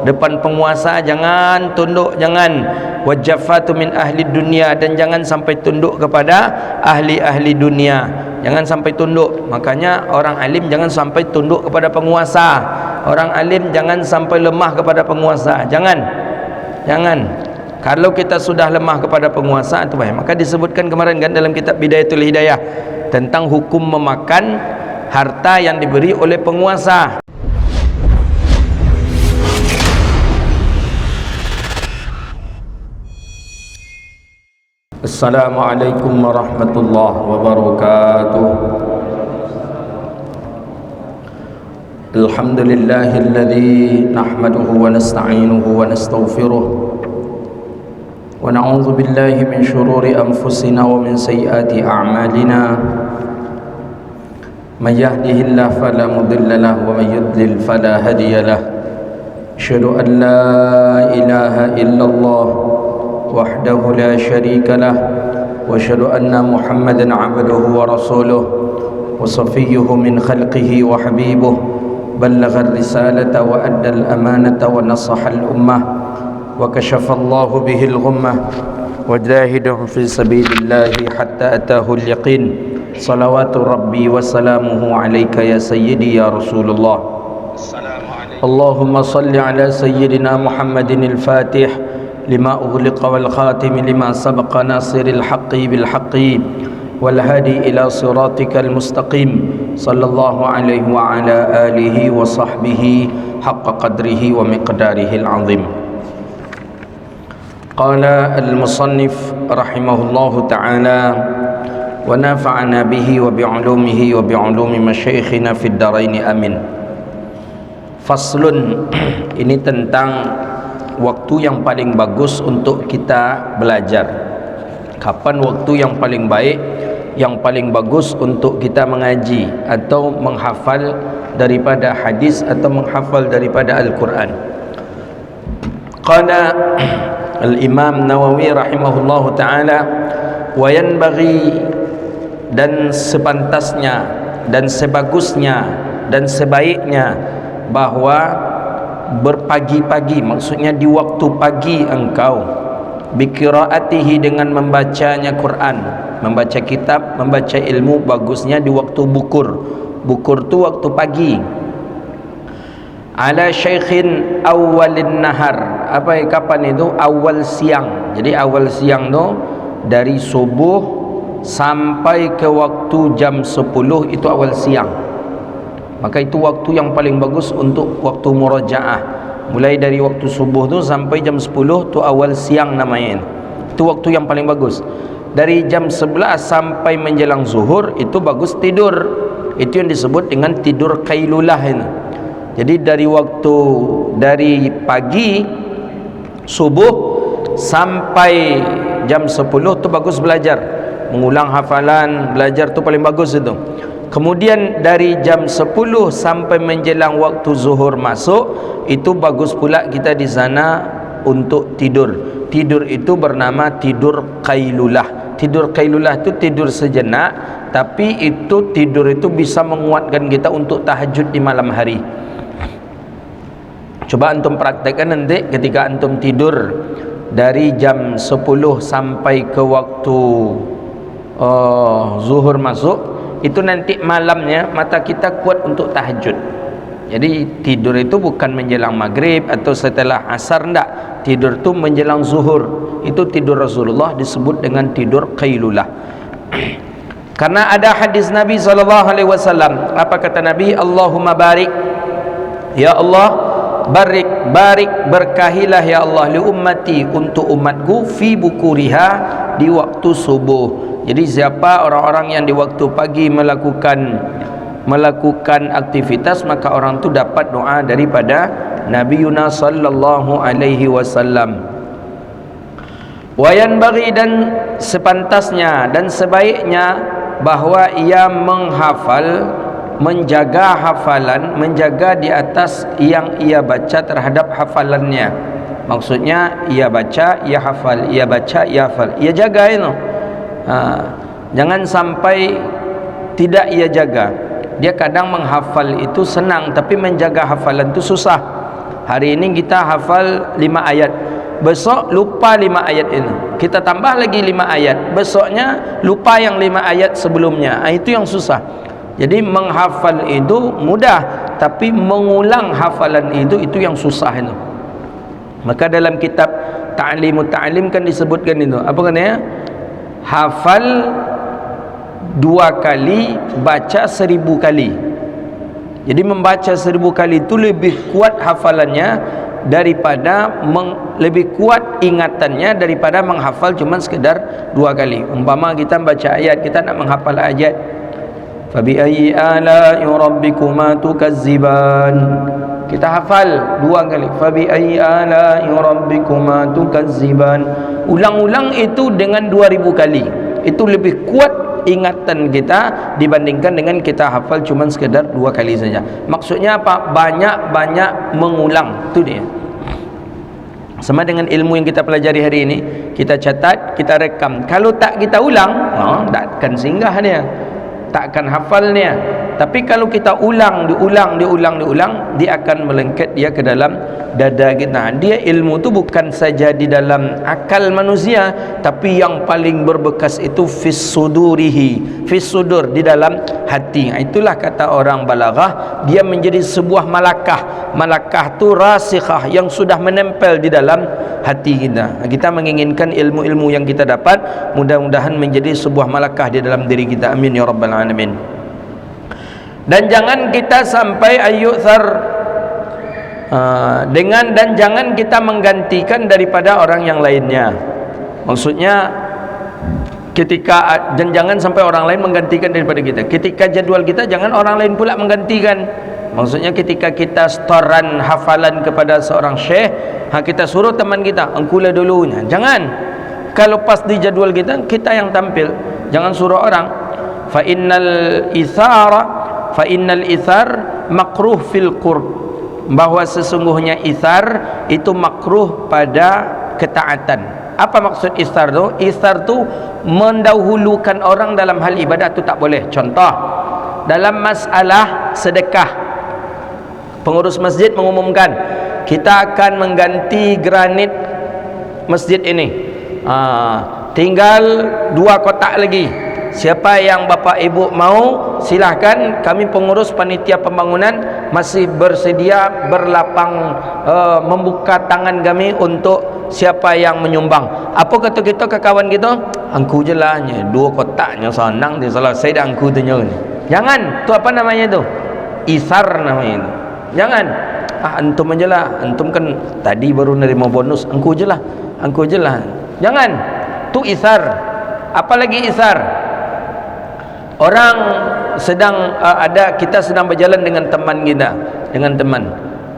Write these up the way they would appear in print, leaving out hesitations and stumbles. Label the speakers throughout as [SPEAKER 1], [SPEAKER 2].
[SPEAKER 1] depan penguasa jangan tunduk, jangan wajafatu min ahli dunia, dan jangan sampai tunduk kepada ahli-ahli dunia, jangan sampai tunduk. Makanya orang alim jangan sampai tunduk kepada penguasa, orang alim jangan sampai lemah kepada penguasa, jangan. Kalau kita sudah lemah kepada penguasa itu baik. Maka disebutkan kemarin kan dalam kitab Bidayatul Hidayah tentang hukum memakan harta yang diberi oleh penguasa. Assalamualaikum warahmatullahi wabarakatuh. Alhamdulillahilladzi nahmaduhu wa nasta'inuhu wa nastaghfiruh wa na'udzu billahi min shururi anfusina wa min sayyiati a'malina. May yahdihillahu fala mudilla lahu wa may yudlil fala hadiya lahu. Asyhadu an la ilaha illallah wahdahu la syarika lah wa asyhadu anna Muhammadan 'abduhu wa rasuluh wa safiyyuhu min khalqihi wa habibuh, ballagha ar-risalata wa adda al-amanata wa nasaha al-ummah wa kashafa Allahu bihi al-ghummah wa jahadahu fi sabilillahi hatta atahu al-yaqin. Salawatu rabbi wa salamuhu alayka ya sayyidi ya Rasulullah. Allahumma salli ala sayyidina Muhammadin al-Fatih lima ughliqa wal khatim lima sabaqa nasiril haqqi bil haqqi wal hadi ila siratikal mustaqim sallallahu alaihi wa ala alihi wa sahbihi haqqa qadrihi wa miqdarihi al azim. Qala al musannif rahimahullahu ta'ala wa nafa'ana bihi wa bi'ulumihi wa bi'ulumi masyayikhina fid darain amin. Faslun, ini tentang waktu yang paling bagus untuk kita belajar. Kapan waktu yang paling baik, yang paling bagus untuk kita mengaji atau menghafal daripada hadis atau menghafal daripada Al-Quran. Qala Al-Imam Nawawi rahimahullahu ta'ala, wa yanbaghi, dan sepantasnya dan sebagusnya dan sebaiknya bahwa berpagi-pagi, maksudnya di waktu pagi engkau, biqiraatihi, dengan membacanya Quran, membaca kitab, membaca ilmu, bagusnya di waktu bukur. Bukur tu waktu pagi. Ala syaikhin awalin nahar, kapan itu? Awal siang. Jadi awal siang tu dari subuh sampai ke waktu jam 10 itu awal siang. Maka itu waktu yang paling bagus untuk waktu murajaah. Mulai dari waktu subuh tu sampai jam 10 tu awal siang namanya. Itu waktu yang paling bagus. Dari jam 11 sampai menjelang zuhur itu bagus tidur. Itu yang disebut dengan tidur qailulah ini. Jadi dari pagi subuh sampai jam 10 tu bagus belajar, mengulang hafalan, belajar tu paling bagus itu. Kemudian dari jam 10 sampai menjelang waktu zuhur masuk, itu bagus pula kita di sana untuk tidur. Tidur itu bernama tidur qailulah. Tidur qailulah itu tidur sejenak, tapi itu tidur itu bisa menguatkan kita untuk tahajud di malam hari. Coba antum praktekkan nanti ketika antum tidur dari jam 10 sampai ke waktu zuhur masuk, itu nanti malamnya mata kita kuat untuk tahajud. Jadi tidur itu bukan menjelang maghrib atau setelah asar, enggak. Tidur itu menjelang zuhur. Itu tidur Rasulullah disebut dengan tidur qailulah. Karena ada hadis Nabi SAW. Apa kata Nabi? Allahumma barik, ya Allah, barik, berkahilah ya Allah, li ummati, untuk umatku, fi bukuriha, di waktu subuh. Jadi siapa orang-orang yang di waktu pagi melakukan aktivitas, maka orang itu dapat doa daripada Nabi Yunus sallallahu alaihi wasallam. Wa yanbaghi, dan sepantasnya dan sebaiknya bahwa ia menghafal, menjaga hafalan, menjaga di atas yang ia baca terhadap hafalannya. Maksudnya ia baca, ia hafal, ia baca, ia hafal, ia jaga itu. Jangan sampai tidak ia jaga. Dia kadang menghafal itu senang, tapi menjaga hafalan itu susah. Hari ini kita hafal 5 ayat, besok lupa 5 ayat ini, kita tambah lagi 5 ayat, besoknya lupa yang 5 ayat sebelumnya. Itu yang susah. Jadi menghafal itu mudah, tapi mengulang hafalan itu yang susah itu. Maka dalam kitab Ta'limut Ta'lim kan disebutkan itu, apa katanya? Hafal 2 kali, baca 1000 kali. Jadi membaca 1000 kali itu lebih kuat hafalannya daripada lebih kuat ingatannya daripada menghafal cuma sekedar 2 kali. Umpama kita baca ayat, kita nak menghafal ayat, fabi ayyi ala'i rabbikuma tukazziban, kita hafal 2 kali, fabi ayyi ala'i rabbikuma tukazziban, ulang-ulang itu dengan 2000 kali. Itu lebih kuat ingatan kita dibandingkan dengan kita hafal cuma sekedar 2 kali saja. Maksudnya apa? Banyak-banyak mengulang. Itu dia. Sama dengan ilmu yang kita pelajari hari ini, kita catat, kita rekam. Kalau tak kita ulang, takkan singgah dia, takkan hafalnya. Tapi kalau kita diulang, dia akan melengket dia ke dalam dada kita. Dia ilmu tu bukan saja di dalam akal manusia, tapi yang paling berbekas itu fis sudurihi, fis sudur, di dalam hati. Itulah kata orang balaghah, dia menjadi sebuah malakah. Malakah tu rasikhah, yang sudah menempel di dalam hati kita. Kita menginginkan ilmu-ilmu yang kita dapat mudah-mudahan menjadi sebuah malakah di dalam diri kita. Amin ya rabbal alamin. Dan jangan kita sampai ayyuthar dan jangan kita menggantikan daripada orang yang lainnya. Maksudnya dan jangan sampai orang lain menggantikan daripada kita. Ketika jadual kita, jangan orang lain pula menggantikan. Maksudnya ketika kita setoran hafalan kepada seorang syekh, kita suruh teman kita, engkulah dulunya. Jangan. Kalau pas di jadual kita, kita yang tampil. Jangan suruh orang. Fa innal ithar makruh fil qurb, bahwa sesungguhnya ithar itu makruh pada ketaatan. Apa maksud ithar tu? Ithar tu mendahulukan orang dalam hal ibadah tu tak boleh. Contoh, dalam masalah sedekah, pengurus masjid mengumumkan, kita akan mengganti granit masjid ini, tinggal 2 kotak lagi. Siapa yang bapak ibu mau, silahkan. Kami pengurus panitia pembangunan masih bersedia berlapang membuka tangan kami untuk siapa yang menyumbang. Apa kata kita ke kawan kita? Angku je lah, 2 kotaknya senang dia selesai dah angku tu. Jangan. Tu apa namanya tu? Isar namanya tu. Jangan. Antum aja lah, antum kan tadi baru nerima bonus, angku je lah, angku je lah. Jangan. Tu isar. Apalagi isar? Orang sedang kita sedang berjalan dengan teman kita, dengan teman.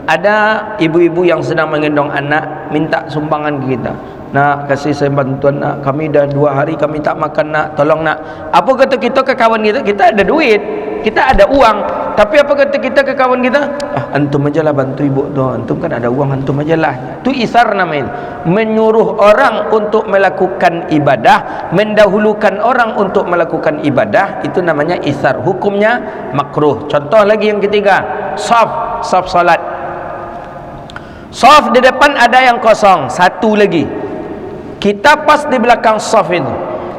[SPEAKER 1] Ada ibu-ibu yang sedang menggendong anak, minta sumbangan ke kita. Nak, kasih saya bantuan nak, kami dah 2 hari kami tak makan nak, tolong nak. Apa kata kita ke kawan kita? Kita ada duit, kita ada uang, tapi apa kata kita ke kawan kita? Antum aja lah bantu ibu tu, antum kan ada uang, antum aja lah. Tu isar namanya. Menyuruh orang untuk melakukan ibadah, mendahulukan orang untuk melakukan ibadah, itu namanya isar. Hukumnya makruh. Contoh lagi yang ketiga, saf salat. Saf di depan ada yang kosong, 1 lagi. Kita pas di belakang saf itu,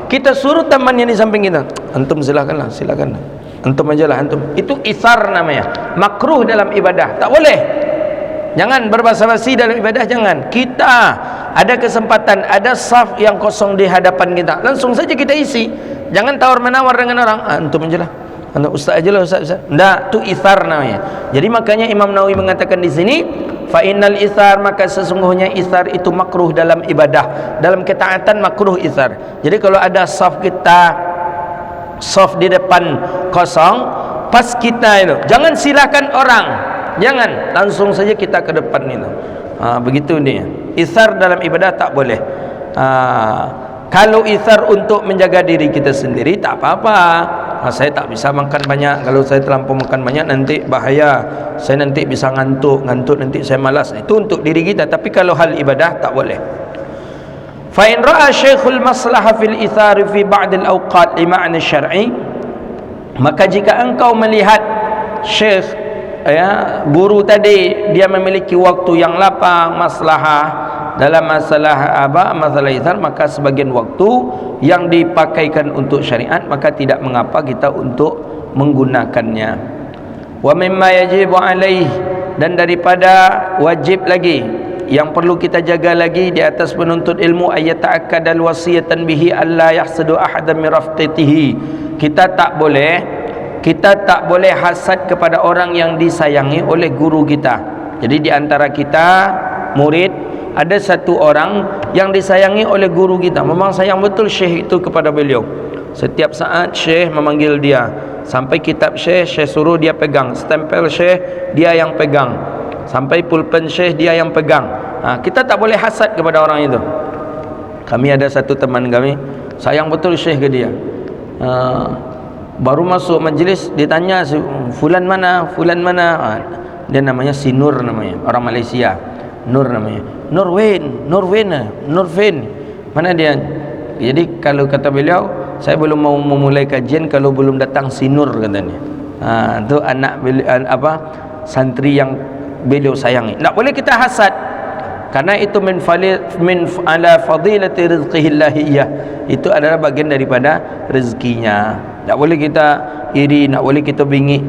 [SPEAKER 1] kita suruh teman yang di samping kita, antum silakanlah, silakan, antum aja lah, antum. Itu isar namanya. Makruh dalam ibadah, tak boleh. Jangan berbasa-basi dalam ibadah, jangan. Kita ada kesempatan, ada saf yang kosong di hadapan kita, langsung saja kita isi. Jangan tawar-menawar dengan orang, antum aja lah, antum, ustaz aja lah, ustaz. Enggak, tu isar namanya. Jadi makanya Imam Nawawi mengatakan di sini, fa innal isar, maka sesungguhnya isar itu makruh dalam ibadah, dalam ketaatan makruh isar. Jadi kalau ada saf kita, saf di depan kosong, pas kita itu, jangan silakan orang, jangan, langsung saja kita ke depan itu. Begitu dia. Isar dalam ibadah tak boleh. Kalau isar untuk menjaga diri kita sendiri, tak apa-apa. Saya tak bisa makan banyak, kalau saya terlampau makan banyak nanti bahaya, saya nanti bisa ngantuk nanti saya malas. Itu untuk diri kita. Tapi kalau hal ibadah tak boleh. Fa in ra'a syekhul maslahah fil ithar fi ba'd al awqat li ma'na syar'i, maka jika engkau melihat syekh guru tadi dia memiliki waktu yang lapang, maslahah dalam masalah masalah izhar, maka sebagian waktu yang dipakaikan untuk syariat, maka tidak mengapa kita untuk menggunakannya. Wa mimma yajibu alaih, dan daripada wajib lagi yang perlu kita jaga lagi di atas penuntut ilmu, ayat ta'akkadal wasiyatan bihi alla yahsadu ahadan min rafqatihi. Kita tak boleh hasad kepada orang yang disayangi oleh guru kita. Jadi di antara kita murid ada satu orang yang disayangi oleh guru kita, memang sayang betul syekh itu kepada beliau. Setiap saat syekh memanggil dia, sampai kitab syekh suruh dia pegang, stempel syekh dia yang pegang, sampai pulpen syekh dia yang pegang. Kita tak boleh hasad kepada orang itu. Kami ada satu teman kami sayang betul syekh ke dia. Baru masuk majlis ditanya fulan mana, dia namanya si Nur, namanya orang Malaysia, Nur namanya, Nurwen, mana dia? Jadi kalau kata beliau, saya belum mau memulai kajian kalau belum datang si Nur, katanya. Itu anak santri yang beliau sayangi. Tak boleh kita hasad, karena itu min ala fadilati rizqihillah iyah. Itu adalah bagian daripada rezekinya. Tak boleh kita iri, tak boleh kita bingit.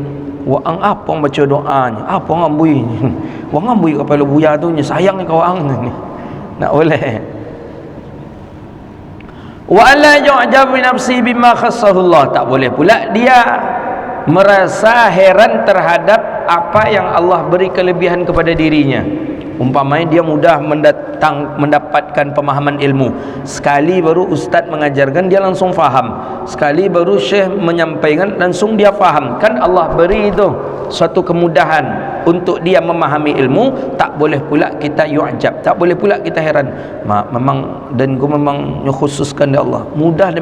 [SPEAKER 1] Wang apa yang baca doanya, apa yang ambui wang ambui kepala buaya tu sayang ni kawang ni. Tak boleh. Wa alla yu'jab bi nafsi bima khassahullah, tak boleh pula dia merasa heran terhadap apa yang Allah beri kelebihan kepada dirinya. Umpamanya dia mudah mendapatkan pemahaman ilmu, sekali baru ustaz mengajarkan dia langsung faham, sekali baru syekh menyampaikan langsung dia faham. Kan Allah beri itu suatu kemudahan untuk dia memahami ilmu. Tak boleh pula kita yu'jab, tak boleh pula kita heran. Memang dan gua memang khususkan dia Allah, mudah dia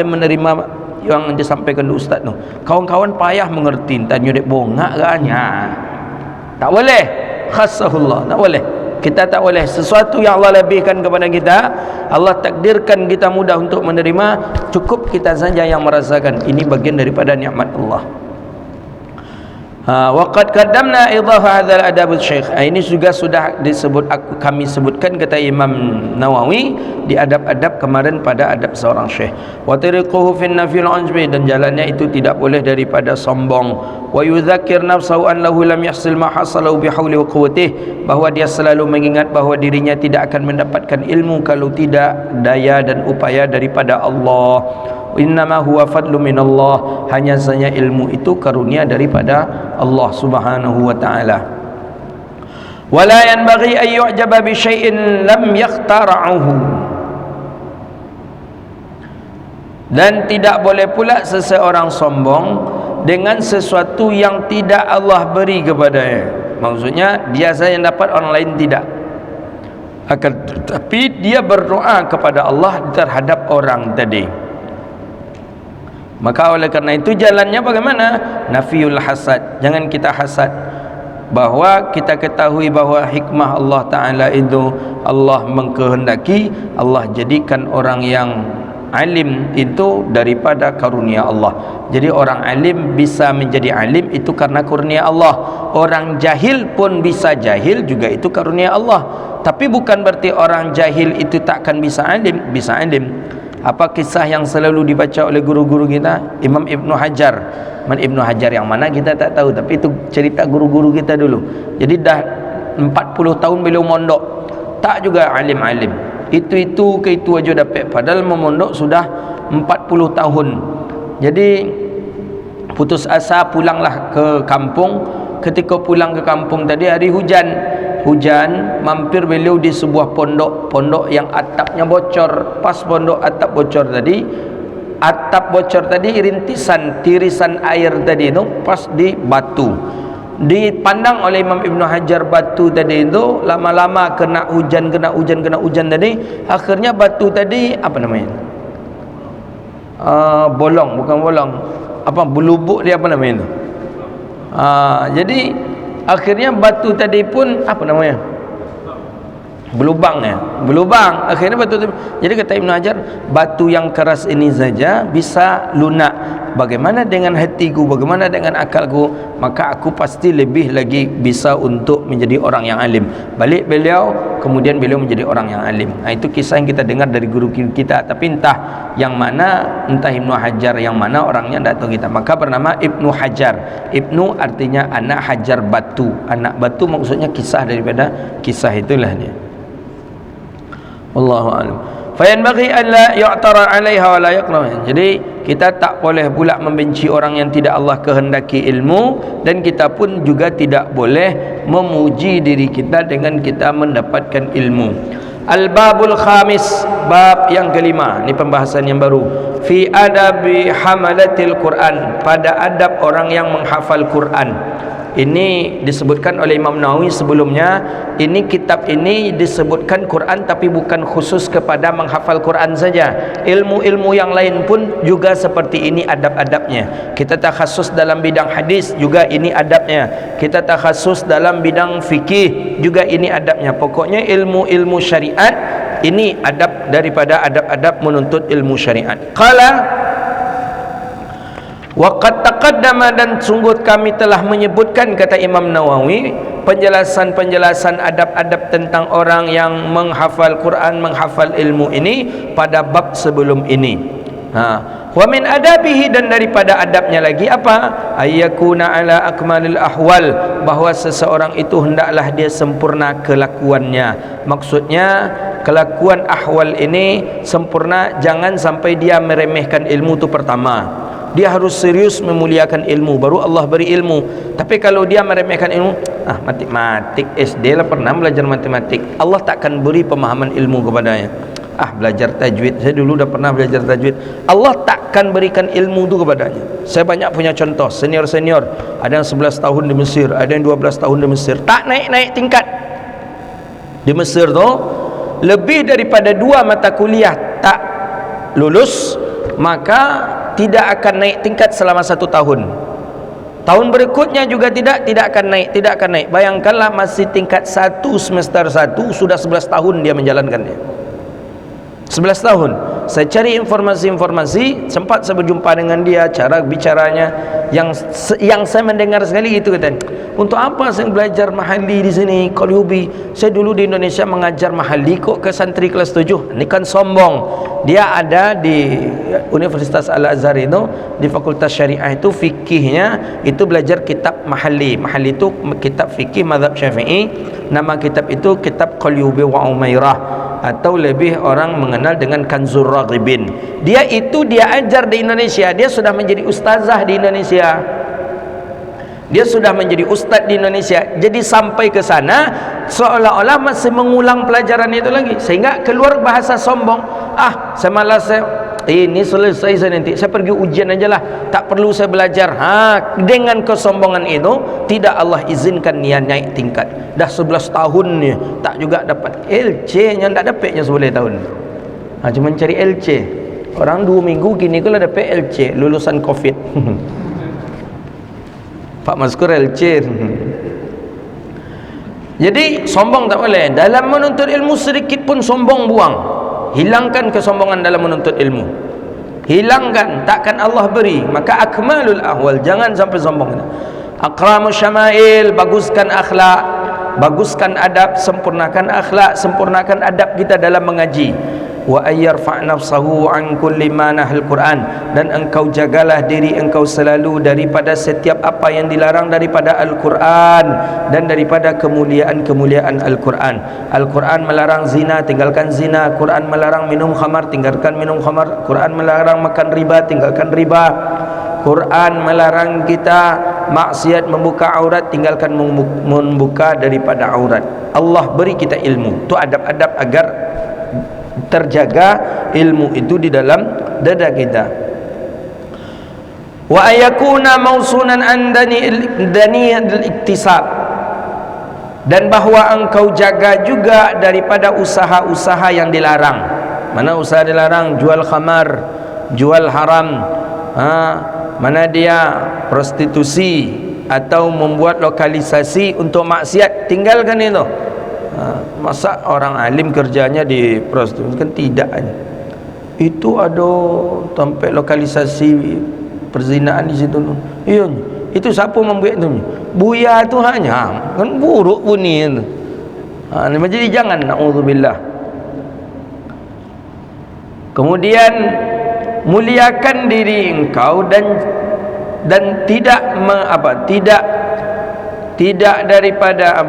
[SPEAKER 1] menerima, yang disampaikan oleh ustaz tu. Kawan-kawan payah mengerti, tanya dek bongak katnya. Tak boleh khassahullah, tak boleh. Kita tak boleh sesuatu yang Allah lebihkan kepada kita, Allah takdirkan kita mudah untuk menerima, cukup kita saja yang merasakan. Ini bagian daripada nikmat Allah. Waqad qaddamna idah hadzal adab syekh. Ini juga sudah kami sebutkan, kata Imam Nawawi di adab-adab kemarin pada adab seorang syekh. Wa tariquhu fi nafil anjbi, dan jalannya itu tidak boleh daripada sombong. Wa yudzakkir nafsahu annahu lam yahsil ma hasalahu bihauli wa quwwatihi, bahwa dia selalu mengingat bahwa dirinya tidak akan mendapatkan ilmu kalau tidak daya dan upaya daripada Allah. Innama huwa fadlu minallah, hanya saja ilmu itu karunia daripada Allah Subhanahu wa taala. Wala yanbaghi an yu'jaba bi syai'in lam yakhtara'uhu, dan tidak boleh pula seseorang sombong dengan sesuatu yang tidak Allah beri kepadanya. Maksudnya dia saja yang dapat, orang lain tidak. Akan tetapi dia berdoa kepada Allah terhadap orang tadi. Maka oleh kerana itu jalannya bagaimana? Nafiul hasad. Jangan kita hasad, bahwa kita ketahui bahwa hikmah Allah Ta'ala itu Allah mengkehendaki, Allah jadikan orang yang alim itu daripada karunia Allah. Jadi orang alim bisa menjadi alim itu karena karunia Allah. Orang jahil pun bisa jahil juga itu karunia Allah. Tapi bukan berarti orang jahil itu takkan bisa alim, bisa alim. Apa kisah yang selalu dibaca oleh guru-guru kita? Imam Ibnu Hajar. Ibnu Hajar yang mana kita tak tahu, tapi itu cerita guru-guru kita dulu. Jadi dah 40 tahun beliau mondok, tak juga alim-alim. Itu ke itu aja dapat, padahal memondok sudah 40 tahun. Jadi putus asa, pulanglah ke kampung. Ketika pulang ke kampung tadi hari hujan, mampir beliau di sebuah pondok yang atapnya bocor. Pas pondok atap bocor tadi, tirisan air tadi itu pas di batu. Dipandang oleh Imam Ibnu Hajar batu tadi itu, lama-lama kena hujan tadi, akhirnya batu tadi apa namanya? Belubuk dia apa namanya itu? Jadi akhirnya batu tadi pun apa namanya? Berlubang. Akhirnya batu tadi. Jadi kata Ibnu Hajar, batu yang keras ini saja bisa lunak. bagaimana dengan hatiku, bagaimana dengan akalku, maka aku pasti lebih lagi bisa untuk menjadi orang yang alim. Balik beliau, kemudian beliau menjadi orang yang alim. Itu kisah yang kita dengar dari guru kita, tapi entah yang mana, entah Ibnu Hajar yang mana orangnya tidak tahu kita. Maka bernama Ibnu Hajar. Ibnu artinya anak, Hajar batu. Anak batu maksudnya kisah daripada kisah itulah dia. Wallahu a'lam. Fayanbaghi an la yu'tara 'alaiha wa la yaqra. Jadi kita tak boleh pula membenci orang yang tidak Allah kehendaki ilmu, dan kita pun juga tidak boleh memuji diri kita dengan kita mendapatkan ilmu. Al-babul khamis, bab yang kelima, ini pembahasan yang baru. Fi adabi hamalatil Quran, pada adab orang yang menghafal Quran. Ini disebutkan oleh Imam Nawawi sebelumnya. Ini kitab ini disebutkan Quran, tapi bukan khusus kepada menghafal Quran saja. Ilmu-ilmu yang lain pun juga seperti ini adab-adabnya. Kita takhasus dalam bidang hadis, juga ini adabnya. Kita takhasus dalam bidang fikih, juga ini adabnya. Pokoknya ilmu-ilmu syariat ini adab daripada adab-adab menuntut ilmu syariat. Qala waqad taqaddama, dan sungguh kami telah menyebutkan, kata Imam Nawawi, penjelasan-penjelasan adab-adab tentang orang yang menghafal Quran, menghafal ilmu ini pada bab sebelum ini. Wa min adabihi, dan daripada adabnya lagi apa? Ayyakuna ala akmalil ahwal, bahawa seseorang itu hendaklah dia sempurna kelakuannya. Maksudnya kelakuan ahwal ini sempurna, jangan sampai dia meremehkan ilmu itu pertama. Dia harus serius memuliakan ilmu, baru Allah beri ilmu. Tapi kalau dia meremehkan ilmu, matematik SD lah pernah belajar matematik, Allah takkan beri pemahaman ilmu kepadanya. Belajar tajwid, saya dulu dah pernah belajar tajwid, Allah takkan berikan ilmu itu kepadanya. Saya banyak punya contoh senior-senior, ada yang 11 tahun di Mesir, ada yang 12 tahun di Mesir, tak naik-naik tingkat. Di Mesir tu lebih daripada 2 mata kuliah tak lulus, maka tidak akan naik tingkat selama 1 tahun. Tahun berikutnya juga tidak akan naik. Bayangkanlah masih tingkat 1, semester 1, sudah 11 tahun dia menjalankannya. 11 tahun. Saya cari informasi, sempat saya berjumpa dengan dia, cara bicaranya yang saya mendengar sekali itu, katanya, untuk apa saya belajar mahali di sini? Qalyubi, saya dulu di Indonesia mengajar mahali kok ke santri kelas 7. Ini kan sombong. Dia ada di Universitas Al-Azhar itu, di Fakultas Syariah itu, fikihnya itu belajar kitab mahali. Mahali itu kitab fikih mazhab Syafi'i. Nama kitab itu kitab Qalyubi wa Umairah, atau lebih orang mengenal dengan Kanzur Raghibin. Dia ajar di Indonesia. Dia sudah menjadi ustazah di Indonesia. Dia sudah menjadi ustaz di Indonesia. Jadi sampai ke sana seolah-olah masih mengulang pelajaran itu lagi, sehingga keluar bahasa sombong. Saya malas, ini selesai saya nanti, saya pergi ujian aja lah, tak perlu saya belajar. Dengan kesombongan itu tidak Allah izinkan dia naik tingkat. Dah 11 tahun ni tak juga dapat LC, yang tak dapatnya 11 tahun. Cuma cari LC. Orang 2 minggu gini kalau dapat LC, lulusan Covid. Pak Maskur LC. Jadi sombong tak boleh. Dalam menuntut ilmu sedikit pun sombong buang. Hilangkan kesombongan dalam menuntut ilmu. Hilangkan, takkan Allah beri. Maka akmalul ahwal, jangan sampai sombong. Akramus syama'il, baguskan akhlak, baguskan adab, sempurnakan akhlak, sempurnakan adab kita dalam mengaji. Wa ayyarfa' nafsahu an kulli ma nahal Quran, dan engkau jagalah diri engkau selalu daripada setiap apa yang dilarang daripada Al-Quran dan daripada kemuliaan-kemuliaan Al-Quran. Al-Quran melarang zina, tinggalkan zina. Quran melarang minum khamar, tinggalkan minum khamar. Quran melarang makan riba, tinggalkan riba. Quran melarang kita maksiat membuka aurat, tinggalkan membuka daripada aurat. Allah beri kita ilmu, itu adab-adab agar terjaga ilmu itu di dalam dada kita. Wa ayakuna mausunan an daniyil iktisab, dan bahwa engkau jaga juga daripada usaha-usaha yang dilarang. Mana usaha dilarang? Jual khamar, jual haram, mana dia prostitusi, atau membuat lokalisasi untuk maksiat, tinggalkan itu. Masa orang alim kerjanya di prostitusi? Kan tidak. Itu ada sampai lokalisasi perzinaan di situ. Iya, itu siapa membuat itu? Buya tu hanya kan buruk bunyi itu. Jadi jangan, naudzubillah. Kemudian muliakan diri engkau dan tidak daripada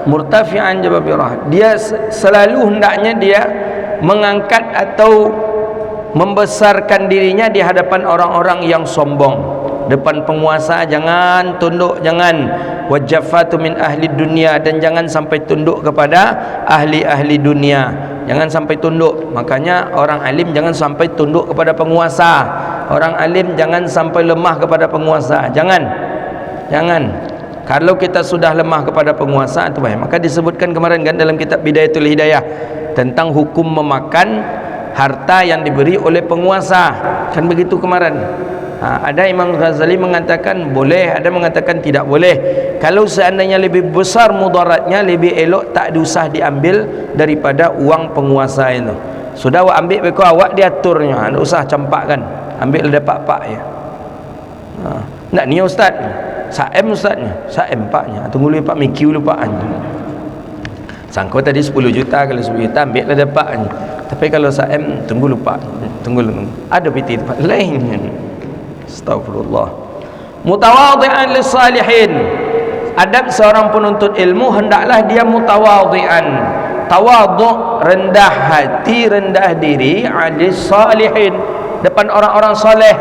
[SPEAKER 1] murtafi'an jababirah. Dia selalu hendaknya dia mengangkat atau membesarkan dirinya di hadapan orang-orang yang sombong. Depan penguasa jangan tunduk, jangan wajafatu min ahli dunia, dan jangan sampai tunduk kepada ahli-ahli dunia. Jangan sampai tunduk. Makanya orang alim jangan sampai tunduk kepada penguasa. Orang alim jangan sampai lemah kepada penguasa. Jangan. Kalau kita sudah lemah kepada penguasa itu baik. Maka disebutkan kemarin kan dalam kitab Bidayatul Hidayah tentang hukum memakan harta yang diberi oleh penguasa. Kan begitu kemarin. Ada Imam Ghazali mengatakan boleh, ada mengatakan tidak boleh. Kalau seandainya lebih besar mudaratnya, lebih elok tak diusah diambil daripada uang penguasa itu. Sudah awak ambil beko awak diaturnya, tak usah campakkan. Ambil dapat pak ya. Nak ni ustaz. Saem ustaznya, saem paknya. Tunggu dulu pak mikir dulu pak. Sangko tadi 10 juta, kalau 10 juta ambil lah dapat. Tapi kalau saem tunggu lupa. Tunggu. Ada piti tempat lain. Astagfirullah. Mutawadhi'an lis-salihin. Adab seorang penuntut ilmu hendaklah dia mutawadhi'an. Tawadhu', rendah hati, rendah diri, lis-salihin, depan orang-orang soleh.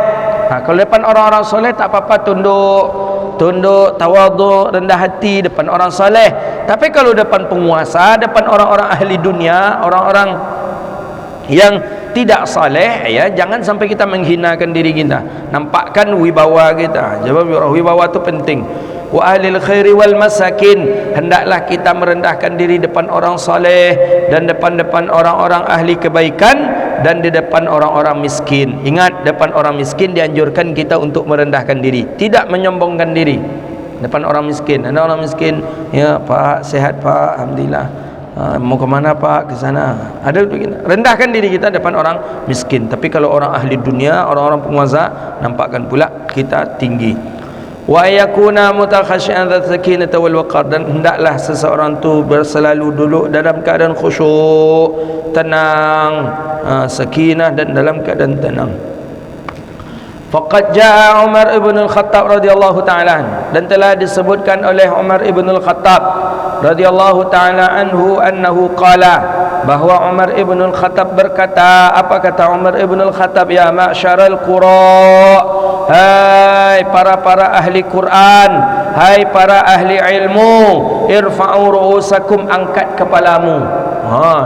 [SPEAKER 1] Kalau depan orang-orang soleh tak apa-apa tunduk, tawadhu', rendah hati depan orang soleh. Tapi kalau depan penguasa, depan orang-orang ahli dunia, orang-orang yang tidak saleh, ya, jangan sampai kita menghinakan diri kita, nampakkan wibawa kita. Sebab wibawa itu penting. Wa ahlil khairi wal masakin, hendaklah kita merendahkan diri depan orang saleh dan depan orang-orang ahli kebaikan dan di depan orang-orang miskin. Ingat, depan orang miskin dianjurkan kita untuk merendahkan diri, tidak menyombongkan diri depan orang miskin. Ada orang miskin, ya pak, sehat pak, alhamdulillah. Mau ke mana pak? Ke sana. Ada begini. Rendahkan diri kita depan orang miskin. Tapi kalau orang ahli dunia, orang-orang penguasa, nampakkan pula kita tinggi. Wa yakuna mutakhasyian dzat sakinah wal waqar, dan hendaklah seseorang tu berselalu duduk dalam keadaan khusyuk, tenang, sakinah, dan dalam keadaan tenang. Faqad jaa Umar ibn al-Khattab radhiyallahu ta'ala, dan telah disebutkan oleh Umar ibn al-Khattab radhiyallahu ta'ala annahu qala, bahwa Umar ibn al-Khattab berkata. Apa kata Umar ibn al-Khattab? Ya ma'syaral qura, hai para ahli Quran, hai para ahli ilmu, irfa'u ru'usakum, angkat kepalamu.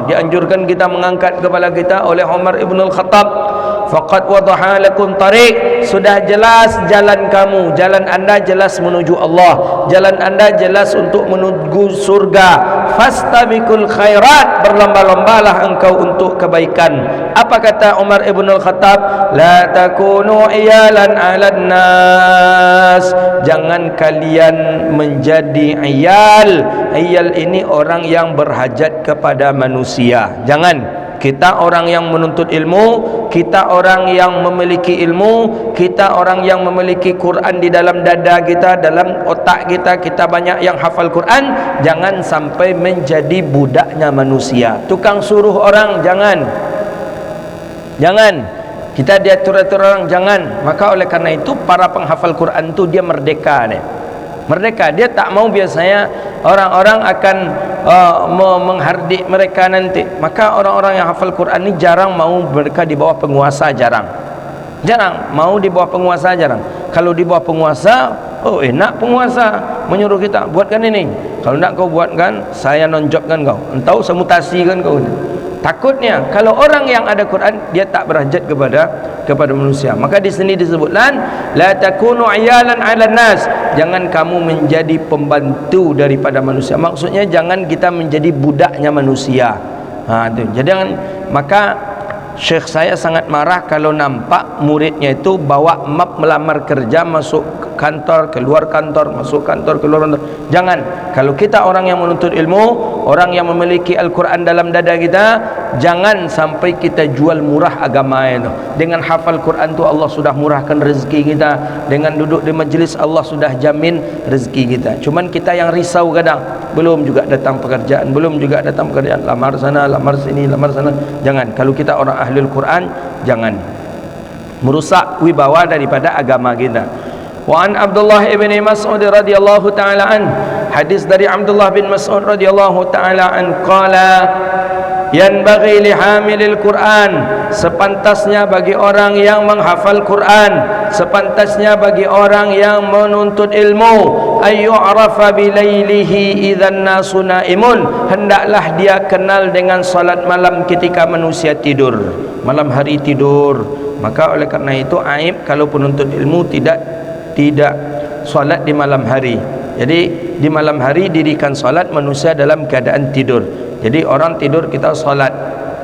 [SPEAKER 1] Dianjurkan kita mengangkat kepala kita oleh Umar ibn al-Khattab. Faqad wadaha lakum tariq, sudah jelas jalan kamu, jalan anda jelas menuju Allah, jalan anda jelas untuk menuju surga. Fastabiqul khairat, berlomba-lombalah engkau untuk kebaikan. Apa kata Umar ibn al-Khattab? La takunu iyalan 'alan nas, jangan kalian menjadi iyal. Iyal ini orang yang berhajat kepada manusia. Jangan. Kita orang yang menuntut ilmu, kita orang yang memiliki ilmu, kita orang yang memiliki Quran di dalam dada kita, dalam otak kita, kita banyak yang hafal Quran. Jangan sampai menjadi budaknya manusia, tukang suruh orang. Jangan kita diatur-atur orang, jangan. Maka oleh karena itu para penghafal Quran itu dia merdeka dia tak mau biasanya orang-orang akan menghardik mereka nanti. Maka orang-orang yang hafal Quran ini jarang mau mereka di bawah penguasa, jarang mau di bawah penguasa, jarang. Kalau di bawah penguasa, enak penguasa menyuruh kita buatkan ini. Kalau nak kau buatkan, saya nonjokkan kau, entau semutasikan kau. Takutnya kalau orang yang ada Quran, dia tak berhajat kepada manusia. Maka di sini disebutkan la takunu iyalan 'alan nas, jangan kamu menjadi pembantu daripada manusia. Maksudnya jangan kita menjadi budaknya manusia. Jadi maka Syekh saya sangat marah kalau nampak muridnya itu bawa map melamar kerja masuk kantor, keluar kantor, masuk kantor, keluar kantor. Jangan. Kalau kita orang yang menuntut ilmu, orang yang memiliki Al-Quran dalam dada kita, jangan sampai kita jual murah agama itu. Dengan hafal Quran tu Allah sudah murahkan rezeki kita. Dengan duduk di majlis Allah sudah jamin rezeki kita. Cuman kita yang risau kadang, belum juga datang pekerjaan, belum juga datang pekerjaan, lamar sana, lamar sini, lamar sana. Jangan. Kalau kita orang ahli Al-Quran, jangan merusak wibawa daripada agama kita. Wa an Abdullah ibn Mas'ud radhiyallahu taala an, hadis dari Abdullah bin Mas'ud radhiyallahu taala an qala, yanbaghi li hamilil Quran, sepantasnya bagi orang yang menghafal Quran, sepantasnya bagi orang yang menuntut ilmu, ayyu'rafa bilailihi idzan nasu naimun, hendaklah dia kenal dengan salat malam ketika manusia tidur, malam hari tidur. Maka oleh karena itu aib kalau penuntut ilmu tidak solat di malam hari. Jadi di malam hari dirikan solat manusia dalam keadaan tidur. Jadi orang tidur kita solat.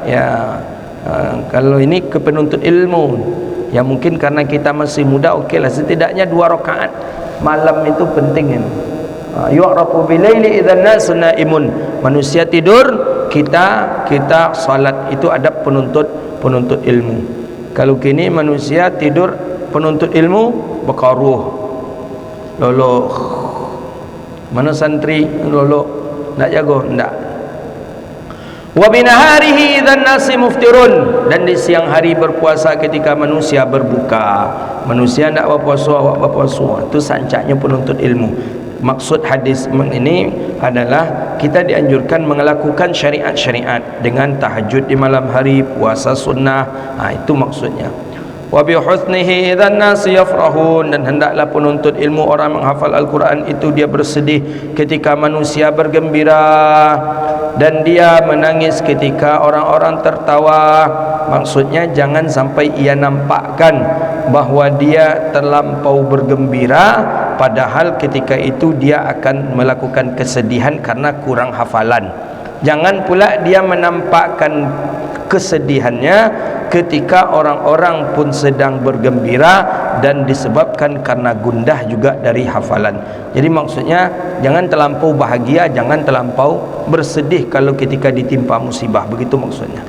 [SPEAKER 1] Ya, kalau ini ke penuntut ilmu, ya mungkin karena kita masih muda, okeylah setidaknya 2 rakaat malam itu penting. Yu'rafu bilaili idzan nasu naimun. Manusia tidur, kita solat. Itu adab penuntut ilmu. Kalau kini manusia tidur penuntut ilmu berkaruh, lolo. Mana santri lolo nak jago ndak. Wa binaharihi idzan nasi muftirun, dan di siang hari berpuasa ketika manusia berbuka. Manusia ndak berpuasa, awak berpuasa. Itu sancaknya penuntut ilmu. Maksud hadis ini adalah kita dianjurkan melakukan syariat-syariat dengan tahajud di malam hari, puasa sunnah. Itu maksudnya. Wa bi husnihi idzan nas yafrahun, dan hendaklah penuntut ilmu orang menghafal Al-Quran itu dia bersedih ketika manusia bergembira, dan dia menangis ketika orang-orang tertawa. Maksudnya jangan sampai ia nampakkan bahwa dia terlampau bergembira, padahal ketika itu dia akan melakukan kesedihan karena kurang hafalan. Jangan pula dia menampakkan kesedihannya ketika orang-orang pun sedang bergembira dan disebabkan karena gundah juga dari hafalan. Jadi maksudnya jangan terlampau bahagia, jangan terlampau bersedih kalau ketika ditimpa musibah. Begitu maksudnya.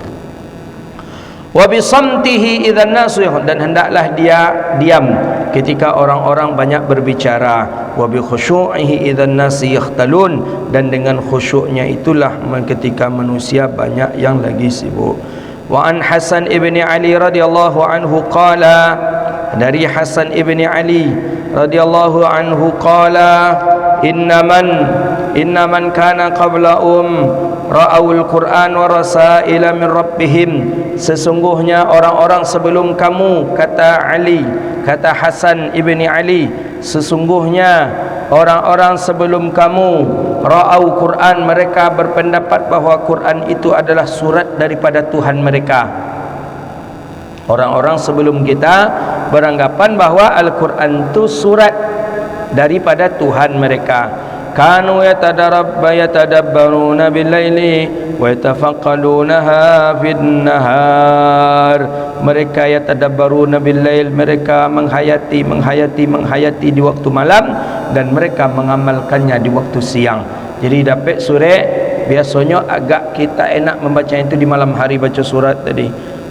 [SPEAKER 1] Wa bisamtihi idzan nasu, dan hendaklah dia diam ketika orang-orang banyak berbicara. Wa bi khusyu'ihi idzan nasi yakhtalun, dan dengan khusyuknya itulah ketika manusia banyak yang lagi sibuk. Wa an Hasan ibni Ali radhiyallahu anhu qala, dari Hasan ibni Ali radhiyallahu anhu qala, innaman kana qablahum ra'awul Qur'an wa rasaila min rabbihim, sesungguhnya orang-orang sebelum kamu, kata Hasan ibni Ali, sesungguhnya orang-orang sebelum kamu ra'au Quran, mereka berpendapat bahwa Quran itu adalah surat daripada Tuhan mereka. Orang-orang sebelum kita beranggapan bahwa Al-Quran itu surat daripada Tuhan mereka. Kanu yatadabbaruna bil-laili wa yatafaqadunaha fin-nahar. Mereka yatadabbaruna bil-lail, mereka menghayati di waktu malam, dan mereka mengamalkannya di waktu siang. Jadi dapat surat, biasanya agak kita enak membaca itu di malam hari, baca surat tadi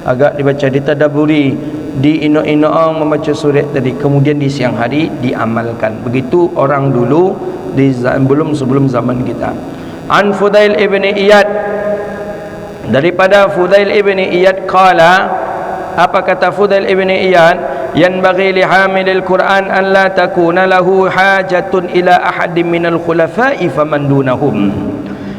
[SPEAKER 1] agak dibaca, ditadaburi, diino-inoong membaca surat tadi, kemudian di siang hari diamalkan. Begitu orang dulu sebelum zaman kita. An Fudail ibn Iyad, daripada Fudail ibn Iyad qala, apa kata Fudail ibn Iyad, yanbaghi li hamilil Quran an la takuna lahu hajatun ila ahadin minal khulafa'i faman dunahum.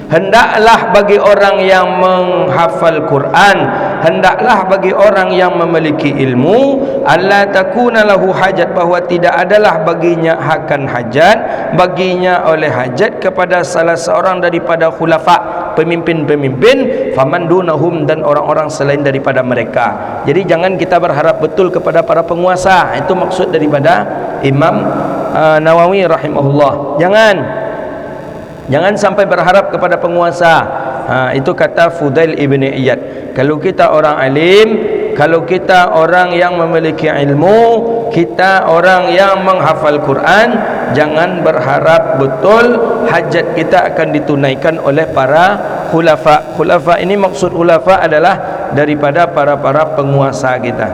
[SPEAKER 1] Hendaklah bagi orang yang menghafal Quran, hendaklah bagi orang yang memiliki ilmu, alla takuna lahu hajat, bahwa tidak adalah baginya akan hajat, baginya oleh hajat kepada salah seorang daripada khulafa, pemimpin-pemimpin, faman dunahum, dan orang-orang selain daripada mereka. Jadi jangan kita berharap betul kepada para penguasa. Itu maksud daripada Imam Nawawi rahimahullah. Jangan sampai berharap kepada penguasa. Itu kata Fudail ibn Iyad. Kalau kita orang alim, kalau kita orang yang memiliki ilmu, kita orang yang menghafal Quran, jangan berharap betul hajat kita akan ditunaikan oleh para khulafa. Khulafa ini, maksud khulafa adalah daripada para penguasa kita.